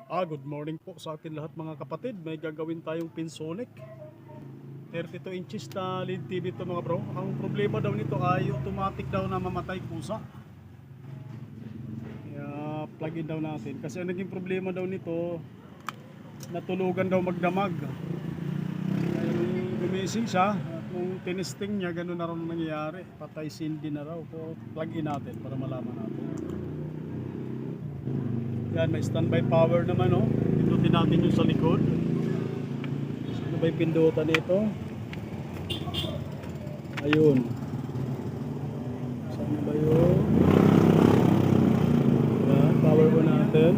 Good morning po sa atin lahat mga kapatid. May gagawin tayong Pinsonic 32 inches na LED TV ito mga bro. Ang problema daw nito ay automatic daw na mamatay kusa. Kaya plug in daw natin. Kasi ang naging problema daw nito, natulugan daw magdamag. Ay gumising siya. At nung tinesting niya, ganun na raw nangyayari. Patay sindi na raw. So, plug in natin para malaman natin. Yan, may standby power naman, oh. Pindutin natin yung sa likod. Ano ba yung pindutan nito? Ayun. Saan ba yun? Yan, power ko natin.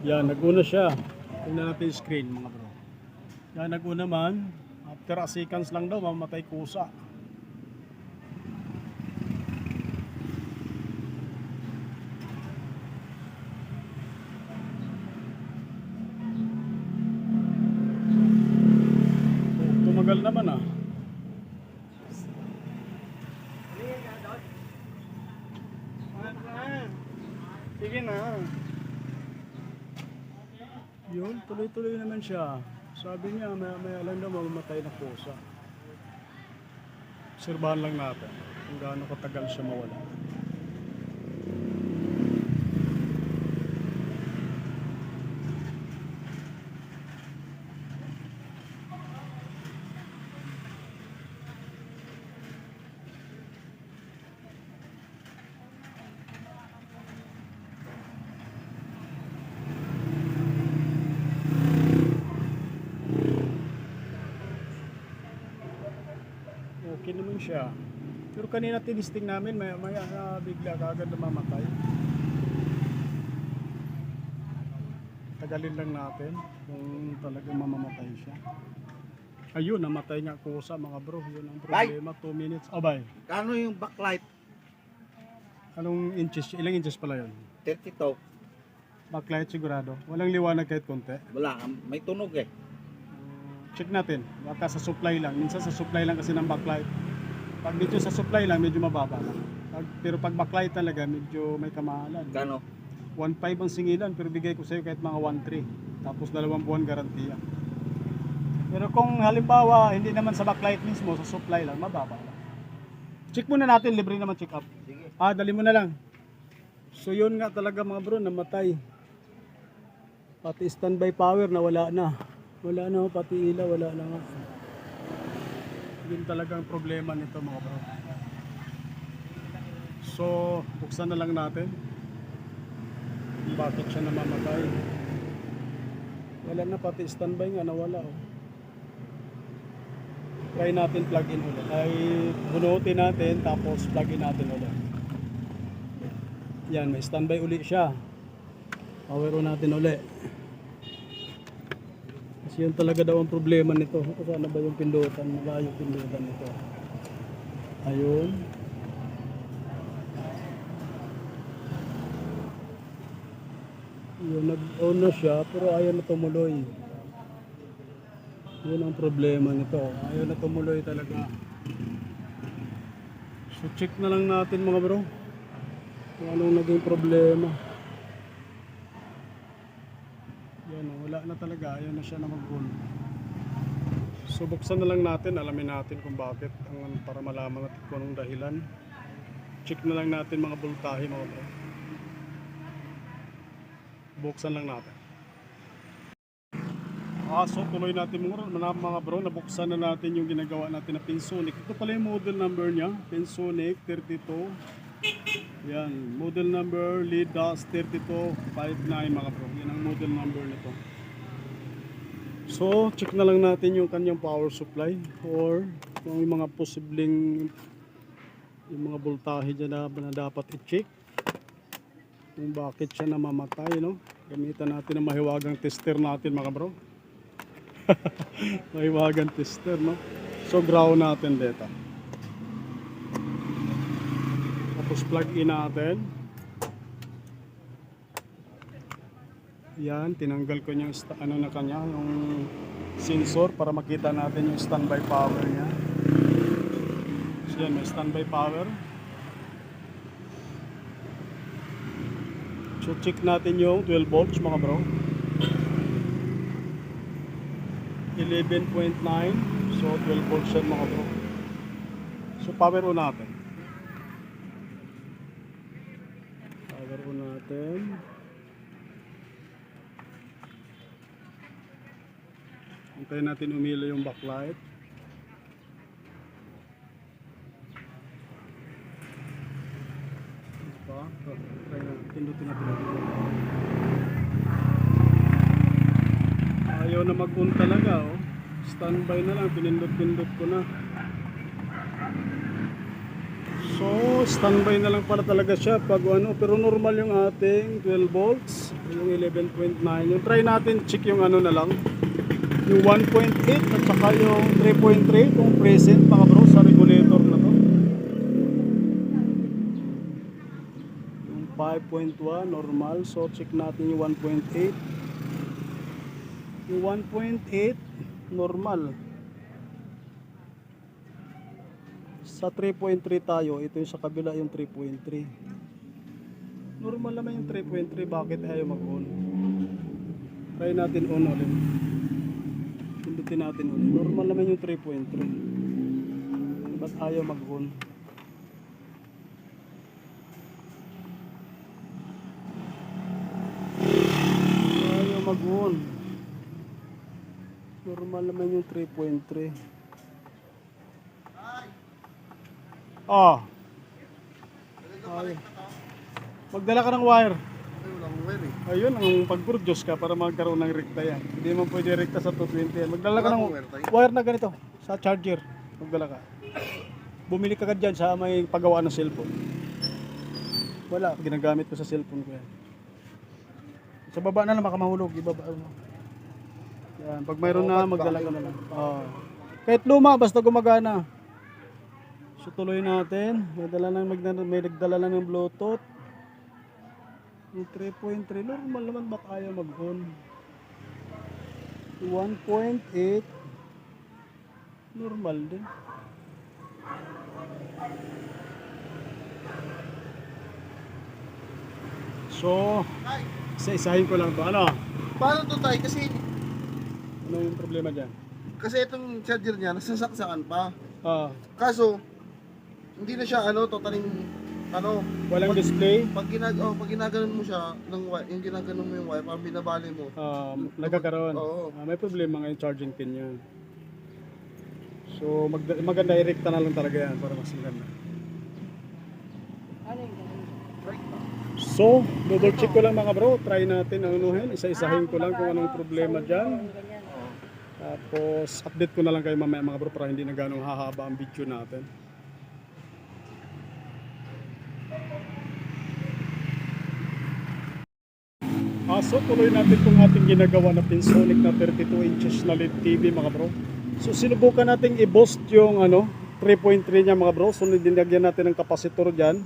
Yan, nag-una siya. Tingnan natin yung screen, mga bro. Yan, nag-una man. After a seconds lang daw, mamatay kusa. Tumagal naman ah. Sige na. Yun, tuloy-tuloy naman siya. Sabi niya, may alam na mamamatay na pusa. Obserbahan lang natin kung gaano katagal siya mawala. Okay naman siya. Pero kanina tinisting namin, maya bigla kagad namamatay. Tagalin lang natin kung talagang mamamatay siya. Ayun, namatay nga kusa mga bro. Yun ang problema. 2 minutes. Abay. Kano yung backlight? Anong inches? Ilang inches pala yun? 32. Backlight sigurado. Walang liwanag kahit konti. Wala, may tunog eh. Check natin. Baka sa supply lang. Minsan sa supply lang kasi ng backlight. Pag dito sa supply lang, medyo mababa lang. Pero pag backlight talaga, medyo may kamahalan. Kano? 1.5 ang singilan, pero bigay ko sa'yo kahit mga 1.3. Tapos 2 buwan garantiya. Pero kung halimbawa, hindi naman sa backlight mismo, sa supply lang, mababa lang. Check muna natin, libre naman check up. Sige. Dali mo na lang. So yun nga talaga mga bro, namatay. Pati standby power na wala na. Wala na, pati ilaw, wala na nga. Yun talagang problema nito mga bro. So, buksan na lang natin. Bakit siya namamatay? Wala na, pati standby nga, nawala. Oh. Try natin plug in ulit. Ay, bunutin natin, tapos plug in natin ulit. Yan, may standby ulit siya. Power on natin ulit. Kasi yun talaga daw ang problema nito. Sana ba yung pindutan? Wala yung pindutan nito. Ayun. Yun, nag-on na siya pero ayaw na tumuloy. Yun ang problema nito. Ayaw na tumuloy talaga. So check na lang natin mga bro. Kung anong naging problema. Yan, wala na talaga. Ayaw na siya na mag-on. So buksan na lang natin. Alamin natin kung bakit. Para malaman natin kung anong dahilan. Check na lang natin mga voltahe mga bro. Buksan lang natin. So tuloy natin mga bro. Nabuksan na natin yung ginagawa natin na Pinsonic. Ito pala yung model number niya. Pinsonic 32. Yan, model number LEDAS 3259 mga bro. Yan ang model number nito. So, check na lang natin yung kanyang power supply or kung yung mga posibleng yung mga voltahe dyan na dapat i-check. Kung bakit siya namamatay, no? Gamitan natin ang mahiwagang tester natin mga bro. Mahiwagang tester, no? So, ground natin dito. Tapos plug in natin. Yan, tinanggal ko yung na kanya, yung sensor para makita natin yung standby power niya. So yan, may standby power. So check natin yung 12 volts mga bro. 11.9. So 12 volts yan mga bro. So power on natin. Power on natin. Antayin natin umila yung backlight. Diba? Try natin. Pindutin natin. Ayaw na mag-on talaga oh. Standby na lang. Pinindot-pindot ko na. So, standby na lang pala talaga siya pag ano. Pero normal yung ating 12 volts. Yung 11.9. Yung try natin, check yung ano na lang. Yung 1.8 at saka yung 3.3 kung present mga bro sa regulator na to. Yung 5.1 normal. So, check natin yung 1.8. Yung 1.8 normal. Sa 3.3 tayo, ito yung sa kabila yung 3.3. Normal naman yung 3.3, bakit ayaw mag-on? Try natin on ulit. Pindutin natin ulit. Normal naman yung 3.3. Ba't ayaw mag-on? Ayaw mag-on. Normal naman yung 3.3. Ah. Ay. Magdala ka ng wire. Ay, walang wire eh. Ayun, ang pag-produce ka para magkaroon ng rekta yan. Hindi mo pwede rekta sa 220 yan. Magdala ka ng wire na ganito, sa charger. Magdala ka. Bumili ka dyan sa may paggawa ng cellphone. Wala, ginagamit ko sa cellphone ko yan. Sa baba na lang, baka mahulog. Ibaba mo. Yan, pag mayroon na, magdala ka na lang. Kahit luma, basta gumagana. So tuloy natin. May nagdala lang ng Bluetooth. Yung 3.3 normal naman, bak ayaw mag-on. 1.8 normal din. So isa-isahin ko lang to. Ano? Paano to tayo? Ano yung problema dyan? Kasi itong charger niya, nasasaksakan pa. Kaso Hindi na siya totally walang display. Pag ginaganon mo siya yung ginaganon mo yung wire, parang binabali mo. Nagkakaroon. Oo. May problema ngayon charging pin yan. So maganda i-recta na lang talaga yan para mas maganda. So, double check ko lang mga bro. Try natin anuhin. Isa-isahin ko lang kung anong problema dyan. Tapos update ko na lang kayo mamaya mga bro para hindi na ganong hahaba ang video natin. So tuloy natin itong ating ginagawa na Pinsonic na 32 inches na LED TV mga bro. So sinubukan natin i-boost yung 3.3 niya mga bro. So dinagyan natin ng kapasitor dyan.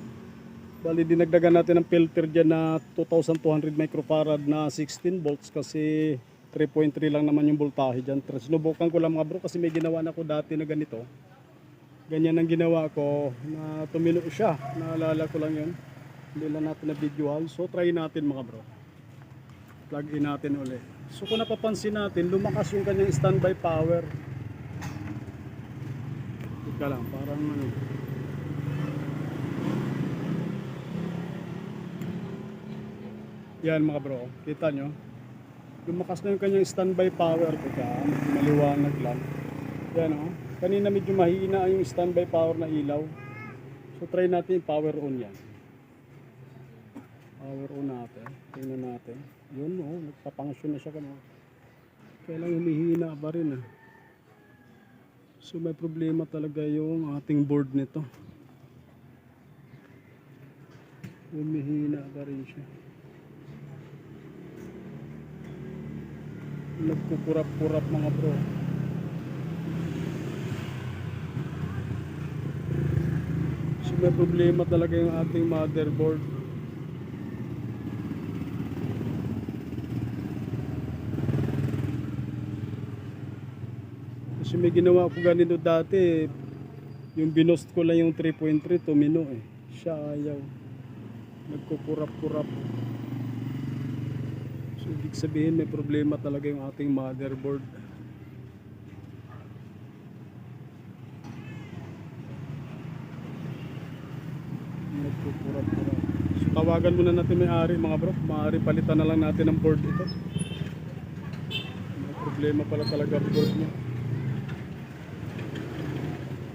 Bali dinagdagan natin ng filter dyan na 2200 microfarad na 16 volts kasi 3.3 lang naman yung voltahe dyan. Sinubukan ko lang mga bro kasi may ginawa na ko dati na ganito. Ganyan ang ginawa ko na tumino siya. Naalala ko lang yun. Hindi lang natin na videohan. So try natin mga bro. Plug in natin ulit. So kung napapansin natin, lumakas yung kanyang standby power. Ika lang, parang yan mga bro, kita nyo? Lumakas na yung kanyang standby power. Ika, maliwanag lang. Yan o. Kanina medyo mahina yung standby power na ilaw. So try natin yung power on yan. Power on natin. Tingnan natin. Yun o, nagpapangsyon na siya kanya. Kailang humihina pa rin So may problema talaga yung ating board nito. Humihina pa rin siya. Nagkukurap-kurap mga bro. So may problema talaga yung ating motherboard. Kasi may ginawa ko ganito dati, yung binost ko lang yung 3.3 tumino Siya ayaw. Nagkukurap-kurap. So ibig sabihin may problema talaga yung ating motherboard. Nagpupura-pura. So tawagan muna natin may-ari mga bro. Maaari palitan na lang natin ang board ito. May problema pala talaga ang board niya.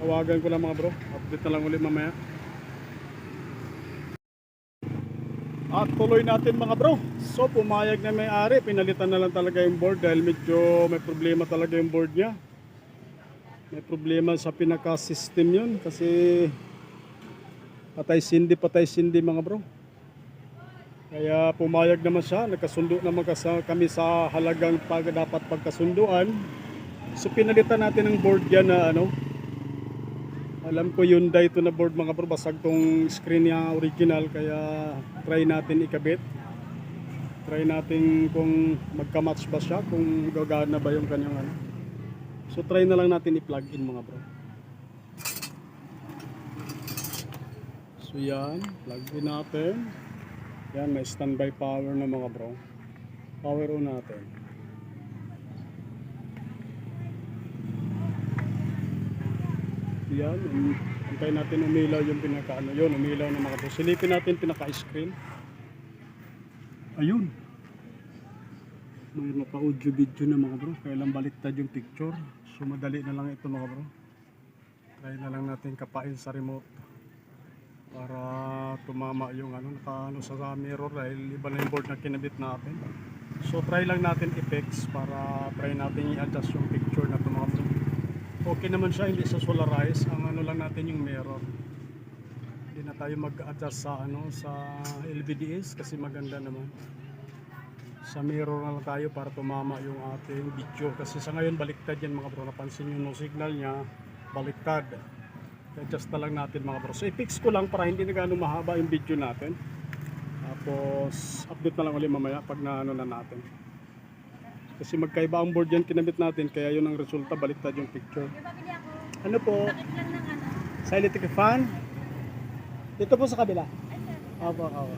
Tawagan ko lang mga bro. Update na lang ulit mamaya. At tuloy natin mga bro. So pumayag na may-ari. Pinalitan na lang talaga yung board dahil medyo may problema talaga yung board niya. May problema sa pinaka-system yun kasi patay sindi mga bro. Kaya pumayag naman siya. Nagkasundo naman kami sa halagang dapat pagkasunduan. So pinalitan natin ang board yan na ano. Alam ko Hyundai ito na board mga bro, basag tong screen niya original, kaya try natin ikabit. Try natin kung magka-match ba siya, kung gagana ba yung kanyang ano. So try na lang natin i-plug in mga bro. So yan, plug in natin. Yan, may standby power na mga bro. Power on natin. Yan, antay natin umilaw yung pinaka-ano yun, umilaw na mga bro. Silipin natin pinaka-screen. Ayun. May naka-audio video na mga bro. Kailan baliktad yung picture. So madali na lang ito mga bro. Try na lang natin kapain sa remote para tumama yung ano, naka-ano sa mirror dahil iba na yung board na kinabit natin. So try lang natin i-fix para try natin i-adjust yung picture na ito mga bro. Okay naman siya, hindi sa solarize. Ang ano lang natin yung mirror. Hindi na tayo mag-adjust sa ano, sa LVDS kasi maganda naman. Sa mirror na lang tayo para tumama yung ating video. Kasi sa ngayon baliktad yan mga bro. Napansin yung no signal niya, baliktad. Adjust na lang natin mga bro. So i-fix ko lang para hindi na gano'ng mahaba yung video natin. Tapos update na lang ulit mamaya pag na ano na natin. Kasi magkaiba ang board yan kinabit natin, kaya yun ang resulta, baliktad yung picture. Ano po? Sa electric fan? Dito po sa kabila. Apo, apo.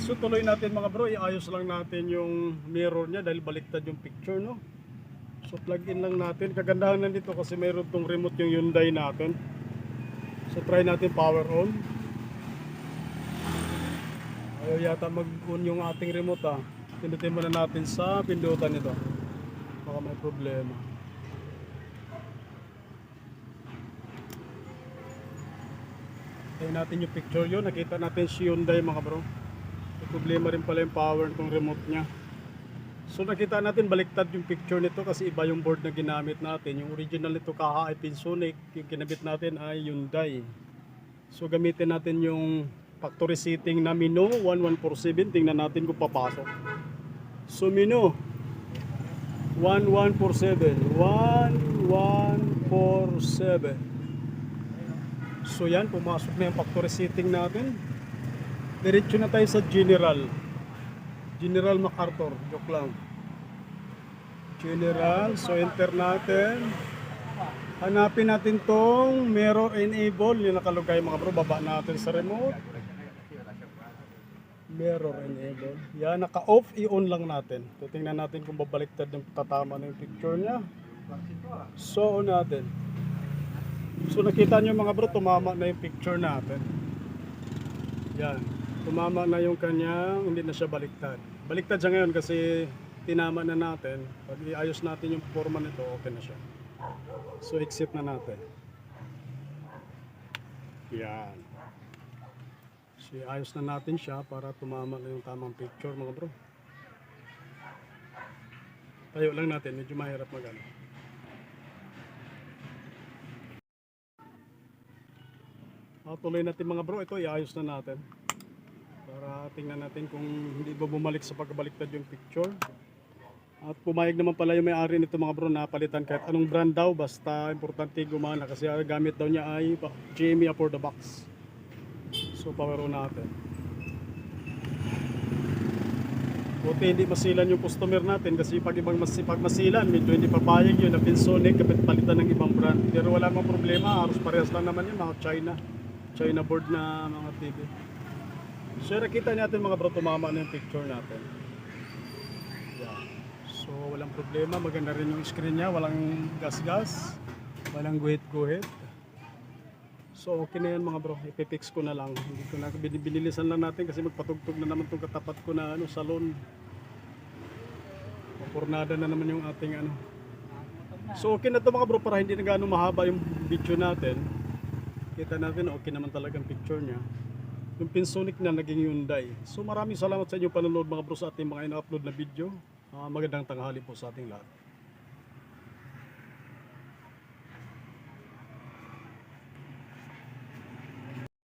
So tuloy natin mga bro, iayos lang natin yung mirror niya dahil baliktad yung picture, no? So plug in lang natin. Kagandahan na dito kasi mayroon tong remote yung Hyundai natin. So try natin power on. Ayaw yata mag-on yung ating remote ah. Pindutin muna natin sa pindutan nito. Baka may problema. Tayo natin yung picture yun. Nakita natin si Hyundai mga bro. May problema rin pala yung power ng remote nya. So nakita natin baliktad yung picture nito kasi iba yung board na ginamit natin. Yung original nito KA ay Pinsonic. Yung kinabit natin ay Hyundai. So gamitin natin yung factory setting na Mino 1147. Tingnan natin kung papasok. So Mino 1147 1147. So yan, pumasok na yung factory setting natin. Diretso na tayo sa General MacArthur. Joke lang. General. So enter natin. Hanapin natin tong mirror enable. Yung nakalugay mga bro. Baba natin sa remote. Mirror enable. Yan, naka-off, i-on lang natin. Titingnan natin kung babaliktad yung tatama na yung picture niya. So, on natin. So, nakita nyo mga bro, tumama na yung picture natin. Yan. Tumama na yung kanyang, hindi na siya baliktad. Baliktad siya ngayon kasi tinama na natin. Pag iayos natin yung forma nito, okay na siya. So, exit na natin. Yan. Ayos na natin siya para tumama na yung tamang picture mga bro. Tayo lang natin, medyo mahirap magano. Tuloy natin mga bro, ito iayos na natin. Para tingnan natin kung hindi ba bumalik sa pagbaliktad yung picture. At pumayag naman pala yung may-ari nito mga bro na palitan kahit anong brand daw, basta importante gumana kasi gamit daw niya ay GME for the box. So power on natin. Buti hindi masilan yung customer natin kasi pag masilan, medyo hindi papayag yun na Pinsonic kapit palitan ng ibang brand. Pero wala mang problema, halos parehas lang naman yun, mga China. China board na mga TV. So nakita natin mga bro, tumama na yung picture natin. Yan. So walang problema, maganda rin yung screen niya, walang gas-gas, walang guhit-guhit. So okay na yan mga bro, ipipix ko na lang. Hindi ko na binilisan lang natin kasi magpatugtog na naman itong katapat ko na salon. Purnada na naman yung ating ano. So okay na to mga bro, para hindi na gaano mahaba yung video natin. Kita natin okay naman talaga ang picture niya. Yung Pinsonic na naging Hyundai. So maraming salamat sa inyong panonood mga bro sa ating mga ina-upload na video. Magandang tanghali po sa ating lahat.